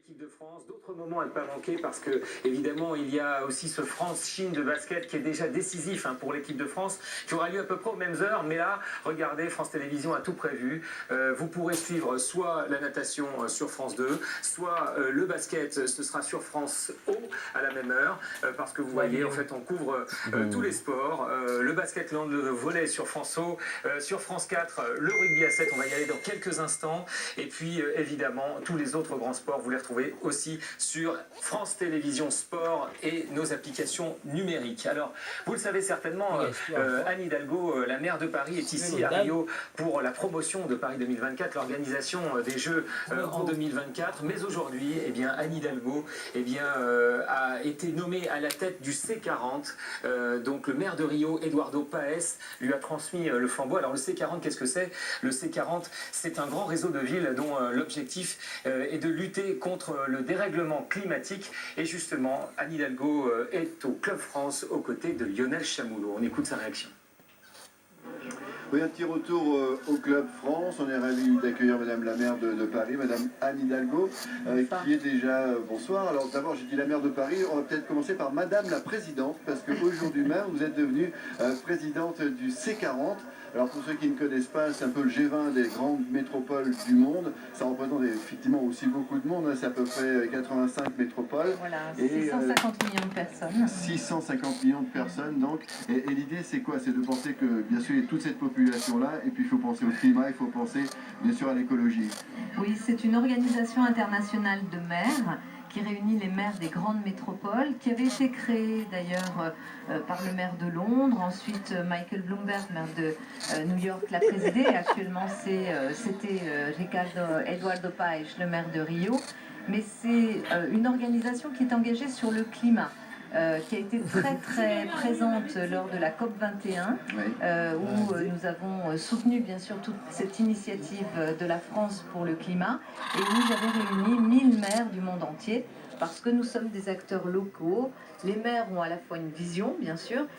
l'équipe de France, d'autres moments à ne pas manquer parce que évidemment il y a aussi ce France-Chine de basket qui est déjà décisif pour l'équipe de France, qui aura lieu à peu près aux mêmes heures, mais là, regardez, France Télévisions a tout prévu. Vous pourrez suivre soit la natation sur France 2, soit le basket, ce sera sur France O à la même heure, parce que vous voyez, en fait, on couvre tous les sports. Le basket, le volley sur France O, sur France 4, le rugby à 7, on va y aller dans quelques instants, et puis évidemment, tous les autres grands sports, vous les retrouvez aussi sur France Télévisions Sport et nos applications numériques. Alors, vous le savez certainement, Anne Hidalgo, la maire de Paris, est ici à Rio pour la promotion de Paris 2024, l'organisation des Jeux en 2024. Mais aujourd'hui, eh bien, Anne Hidalgo a été nommée à la tête du C40. Donc le maire de Rio, Eduardo Paes, lui a transmis le flambeau. Alors le C40, qu'est-ce que c'est? Le C40, c'est un grand réseau de villes dont l'objectif est de lutter contre le dérèglement climatique. Et justement, Anne Hidalgo est au Club France aux côtés de Lionel Chamoulot. On écoute sa réaction. Oui, un petit retour au Club France. On est ravis d'accueillir Madame la maire de Paris, Madame Anne Hidalgo, qui est déjà... bonsoir. Alors d'abord, j'ai dit la maire de Paris. On va peut-être commencer par Madame la présidente, parce qu'aujourd'hui même, vous êtes devenue présidente du C40. Alors pour ceux qui ne connaissent pas, c'est un peu le G20 des grandes métropoles du monde. Ça représente effectivement aussi beaucoup de monde. C'est à peu près 85 métropoles. Voilà, 650 millions de personnes. 650 millions de personnes, donc. Et l'idée, c'est quoi? C'est de penser que, bien sûr, il y a toute cette population-là, et puis il faut penser au climat, il faut penser, bien sûr, à l'écologie. Oui, c'est une organisation internationale de maires qui réunit les maires des grandes métropoles, qui avait été créée d'ailleurs par le maire de Londres. Ensuite, Michael Bloomberg, maire de New York, l'a présidé. Actuellement, c'était Eduardo Paes, le maire de Rio. Mais c'est une organisation qui est engagée sur le climat. Qui a été très présente lors de la COP21, où nous avons soutenu bien sûr toute cette initiative de la France pour le climat, et où j'avais réuni 1000 maires du monde entier, parce que nous sommes des acteurs locaux. Les maires ont à la fois une vision, bien sûr,